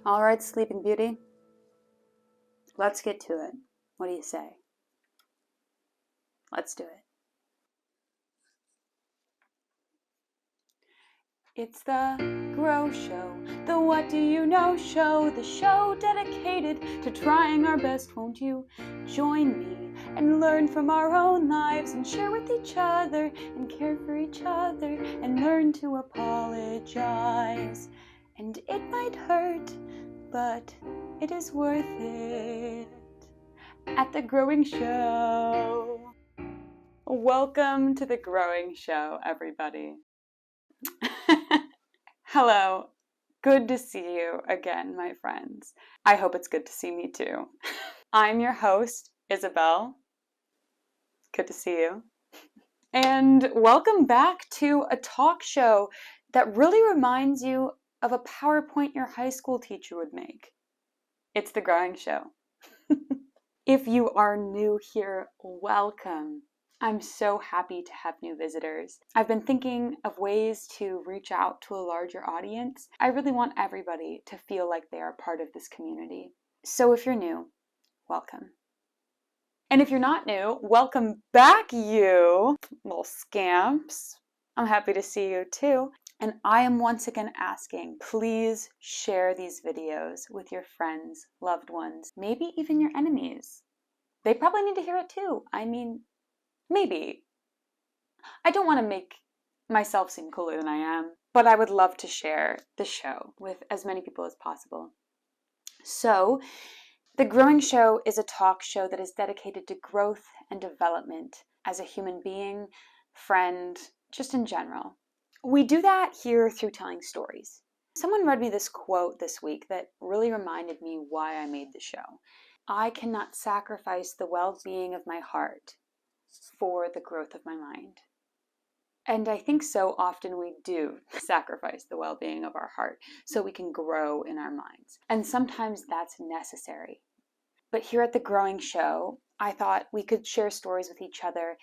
All right, Sleeping Beauty. Let's get to it. What do you say? Let's do it. It's the Grow Show, the What Do You Know Show, the show dedicated to trying our best. Won't you join me and learn from our own lives and share with each other and care for each other and learn to apologize? And it might hurt, but it is worth it. At the Growing Show. Welcome to the Growing Show, everybody. Hello. Good to see you again, my friends. I hope it's good to see me too. I'm your host, Isabel. Good to see you. And welcome back to a talk show that really reminds you of a PowerPoint your high school teacher would make. It's the Growing Show. If you are new here, welcome. I'm so happy to have new visitors. I've been thinking of ways to reach out to a larger audience. I really want everybody to feel like they are part of this community. So if you're new, welcome. And if you're not new, welcome back, you little scamps. I'm happy to see you too. And I am once again asking, please share these videos with your friends, loved ones, maybe even your enemies. They probably need to hear it too. I mean, maybe. I don't want to make myself seem cooler than I am, but I would love to share the show with as many people as possible. So, The Growing Show is a talk show that is dedicated to growth and development as a human being, friend, just in general. We do that here through telling stories. Someone read me this quote this week that really reminded me why I made the show. I cannot sacrifice the well-being of my heart for the growth of my mind. And I think so often we do sacrifice the well-being of our heart so we can grow in our minds. And sometimes that's necessary. But here at The Growing Show, I thought we could share stories with each other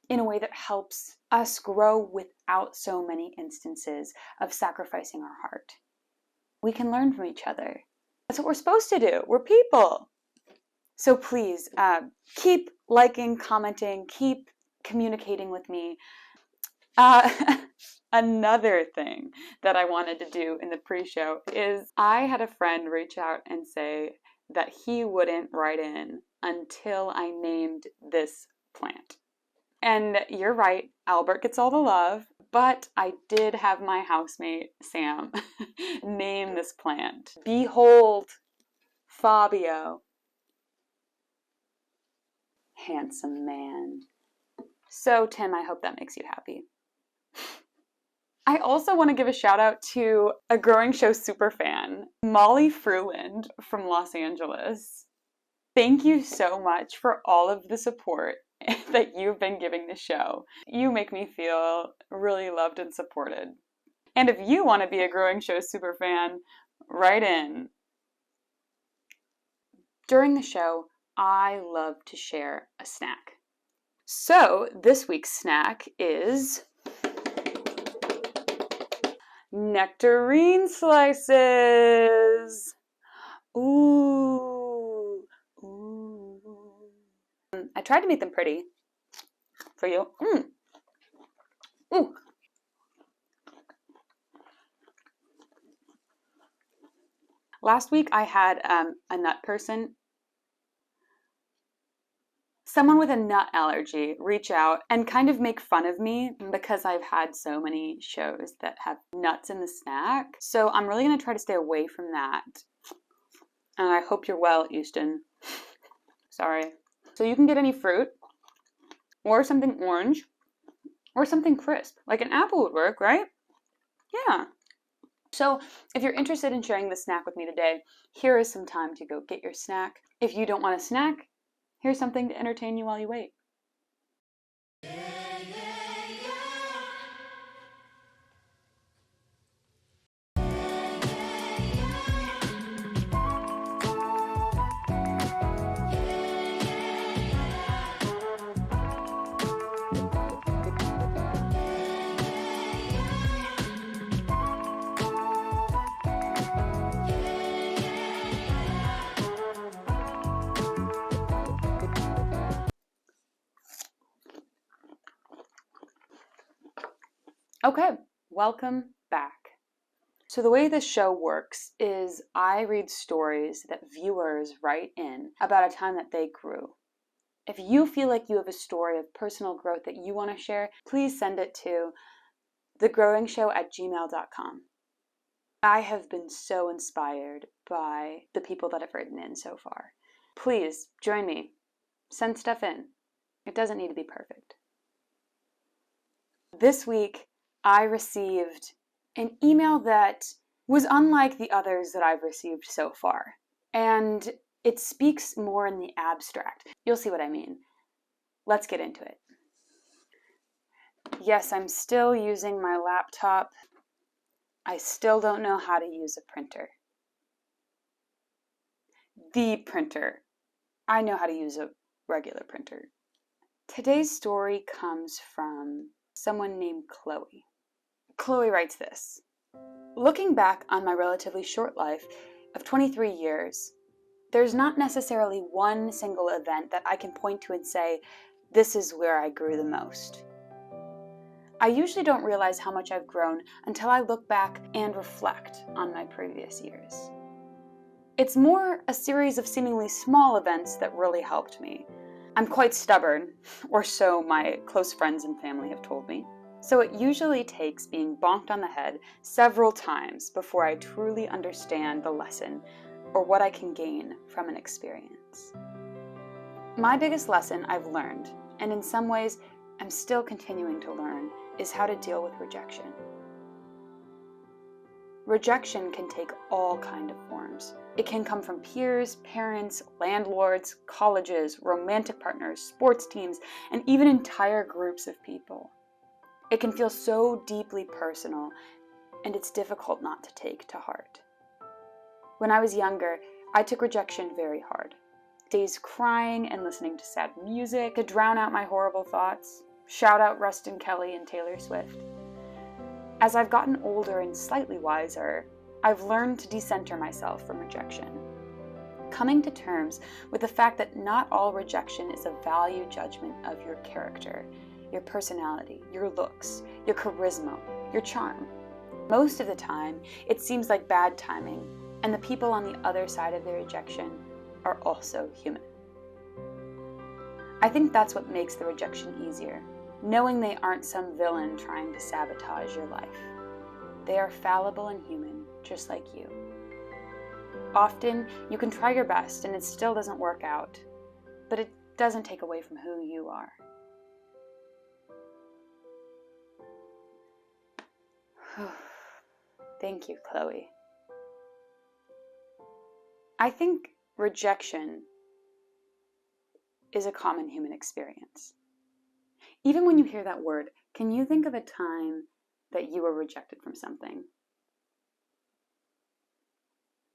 in a way that helps us grow without so many instances of sacrificing our heart. We can learn from each other. That's what we're supposed to do. We're people. So please, keep liking, commenting, keep communicating with me. Another thing that I wanted to do in the pre-show is I had a friend reach out and say that he wouldn't write in until I named this plant. And you're right, Albert gets all the love, but I did have my housemate, Sam, name this plant. Behold, Fabio. Handsome man. So, Tim, I hope that makes you happy. I also want to give a shout out to a Growing Show superfan, Molly Fruland from Los Angeles. Thank you so much for all of the support that you've been giving the show. You make me feel really loved and supported. And if you want to be a Growing Show superfan, write in. During the show, I love to share a snack. So this week's snack is nectarine slices. Ooh. I tried to make them pretty for you. Ooh. Last week I had a nut person, someone with a nut allergy, reach out and kind of make fun of me because I've had so many shows that have nuts in the snack. So I'm really going to try to stay away from that. And I hope you're well, Houston. Sorry. So you can get any fruit or something orange or something crisp. Like an apple would work, right? Yeah. So if you're interested in sharing the snack with me today, here is some time to go get your snack. If you don't want a snack, here's something to entertain you while you wait. Okay, welcome back. So the way this show works is I read stories that viewers write in about a time that they grew. If you feel like you have a story of personal growth that you want to share, please send it to thegrowingshow@gmail.com. I have been so inspired by the people that have written in so far. Please join me. Send stuff in. It doesn't need to be perfect. This week, I received an email that was unlike the others that I've received so far. And it speaks more in the abstract. You'll see what I mean. Let's get into it. Yes, I'm still using my laptop. I still don't know how to use a printer. The printer. I know how to use a regular printer. Today's story comes from someone named Chloe. Chloe writes this. Looking back on my relatively short life of 23 years, there's not necessarily one single event that I can point to and say, this is where I grew the most. I usually don't realize how much I've grown until I look back and reflect on my previous years. It's more a series of seemingly small events that really helped me. I'm quite stubborn, or so my close friends and family have told me. So it usually takes being bonked on the head several times before I truly understand the lesson or what I can gain from an experience. My biggest lesson I've learned, and in some ways I'm still continuing to learn, is how to deal with rejection. Rejection can take all kinds of forms. It can come from peers, parents, landlords, colleges, romantic partners, sports teams, and even entire groups of people. It can feel so deeply personal, and it's difficult not to take to heart. When I was younger, I took rejection very hard. Days crying and listening to sad music to drown out my horrible thoughts. Shout out Rustin Kelly and Taylor Swift. As I've gotten older and slightly wiser, I've learned to decenter myself from rejection. Coming to terms with the fact that not all rejection is a value judgment of your character, your personality, your looks, your charisma, your charm. Most of the time, it seems like bad timing, and the people on the other side of the rejection are also human. I think that's what makes the rejection easier, knowing they aren't some villain trying to sabotage your life. They are fallible and human, just like you. Often, you can try your best and it still doesn't work out, but it doesn't take away from who you are. Thank you, Chloe. I think rejection is a common human experience. Even when you hear that word, can you think of a time that you were rejected from something?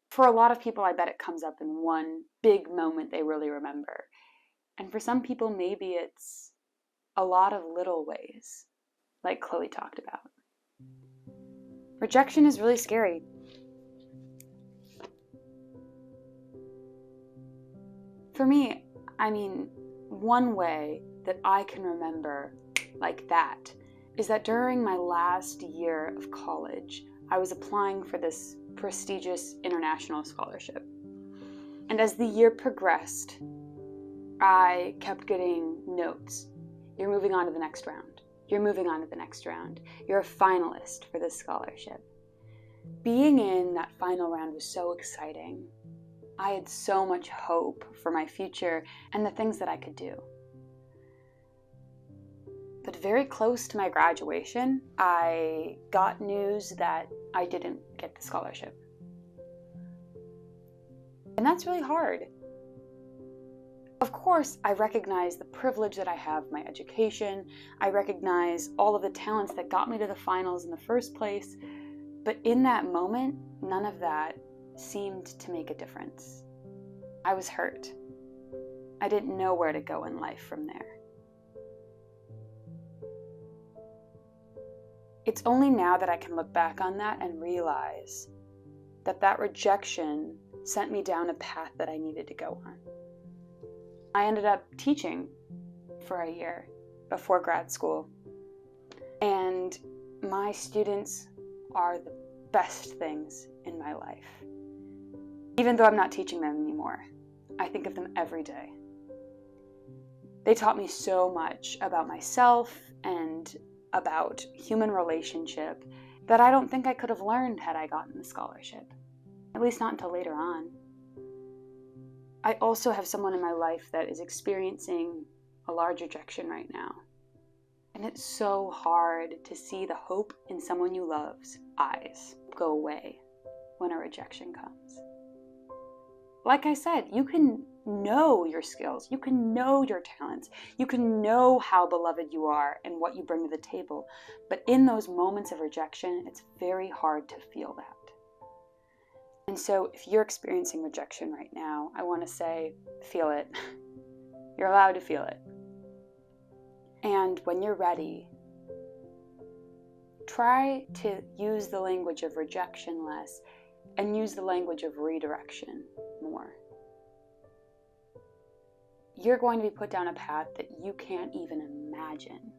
For a lot of people, I bet it comes up in one big moment they really remember. And for some people, maybe it's a lot of little ways, like Chloe talked about. Rejection is really scary. For me, one way that I can remember like that is that during my last year of college, I was applying for this prestigious international scholarship. And as the year progressed, I kept getting notes. You're moving on to the next round. You're moving on to the next round. You're a finalist for this scholarship. Being in that final round was so exciting. I had so much hope for my future and the things that I could do. But very close to my graduation, I got news that I didn't get the scholarship. And that's really hard. Of course, I recognize the privilege that I have, my education. I recognize all of the talents that got me to the finals in the first place. But in that moment, none of that seemed to make a difference. I was hurt. I didn't know where to go in life from there. It's only now that I can look back on that and realize that that rejection sent me down a path that I needed to go on. I ended up teaching for a year before grad school. And My students are the best things in my life. Even though I'm not teaching them anymore, I think of them every day. They taught me so much about myself and about human relationship that I don't think I could have learned had I gotten the scholarship, at least not until later on. I also have someone in my life that is experiencing a large rejection right now. And it's so hard to see the hope in someone you love's eyes go away when a rejection comes. Like I said, you can know your skills, you can know your talents, you can know how beloved you are and what you bring to the table. But in those moments of rejection, it's very hard to feel that. And so if you're experiencing rejection right now, I want to say, feel it. You're allowed to feel it. And when you're ready, try to use the language of rejection less and use the language of redirection more. You're going to be put down a path that you can't even imagine.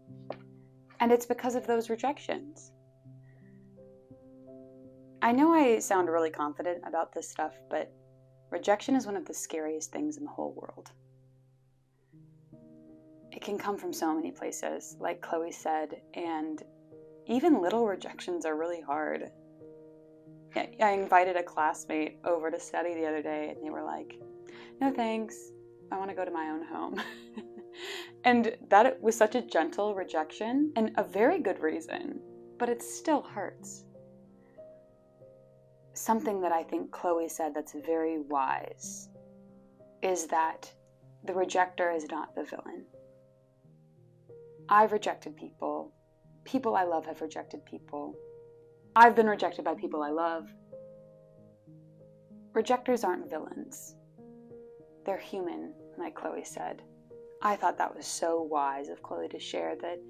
And it's because of those rejections. I know I sound really confident about this stuff, but rejection is one of the scariest things in the whole world. It can come from so many places, like Chloe said, and even little rejections are really hard. I invited a classmate over to study the other day, and they were like, "No thanks, I want to go to my own home." And that was such a gentle rejection, and a very good reason, but it still hurts. Something that I think Chloe said that's very wise is that the rejector is not the villain. I've rejected people. People I love have rejected people. I've been rejected by people I love. Rejectors aren't villains. They're human, like Chloe said. I thought that was so wise of Chloe to share, that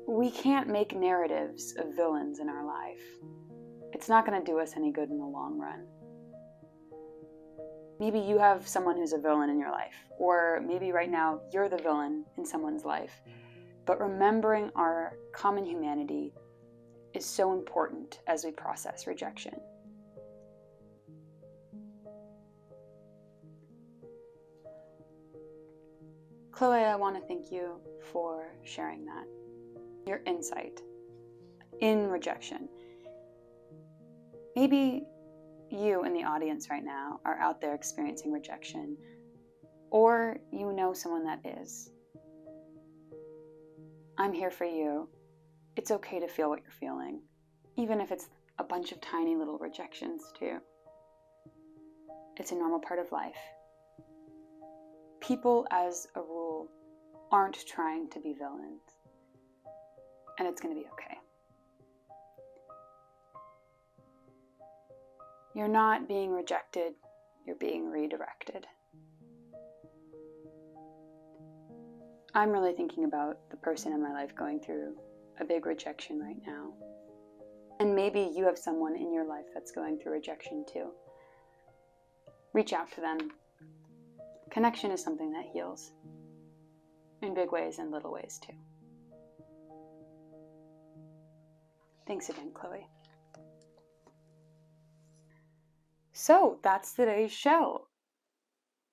we can't make narratives of villains in our life. It's not going to do us any good in the long run. Maybe you have someone who's a villain in your life, or maybe right now you're the villain in someone's life. But remembering our common humanity is so important as we process rejection. Chloe, I want to thank you for sharing that, your insight in rejection. Maybe you in the audience right now are out there experiencing rejection, or you know someone that is. I'm here for you. It's okay to feel what you're feeling, even if it's a bunch of tiny little rejections too. It's a normal part of life. People, as a rule, aren't trying to be villains, and it's going to be okay. You're not being rejected, you're being redirected. I'm really thinking about the person in my life going through a big rejection right now. And maybe you have someone in your life that's going through rejection too. Reach out to them. Connection is something that heals, in big ways and little ways too. Thanks again, Chloe. So that's today's show.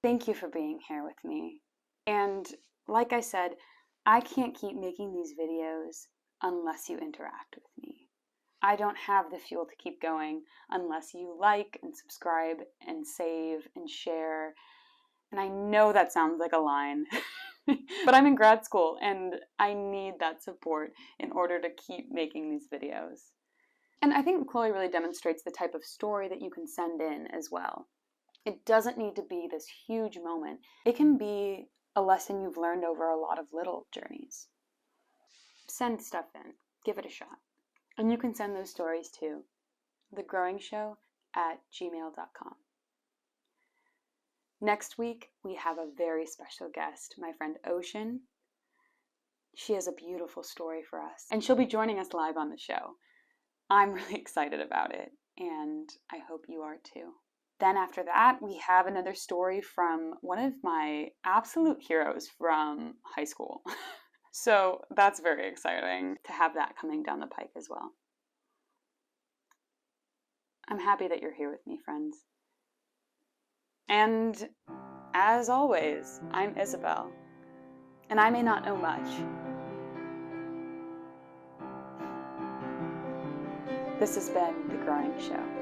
Thank you for being here with me. And like I said, I can't keep making these videos unless you interact with me. I don't have the fuel to keep going unless you like and subscribe and save and share. And I know that sounds like a line, but I'm in grad school and I need that support in order to keep making these videos. And I think Chloe really demonstrates the type of story that you can send in as well. It doesn't need to be this huge moment. It can be a lesson you've learned over a lot of little journeys. Send stuff in. Give it a shot. And you can send those stories to thegrowingshow@gmail.com. Next week, we have a very special guest, my friend Ocean. She has a beautiful story for us, and she'll be joining us live on the show. I'm really excited about it, and I hope you are too. Then after that, we have another story from one of my absolute heroes from high school. So that's very exciting to have that coming down the pike as well. I'm happy that you're here with me, friends. And as always, I'm Isabel, and I may not know much. This has been The Growing Show.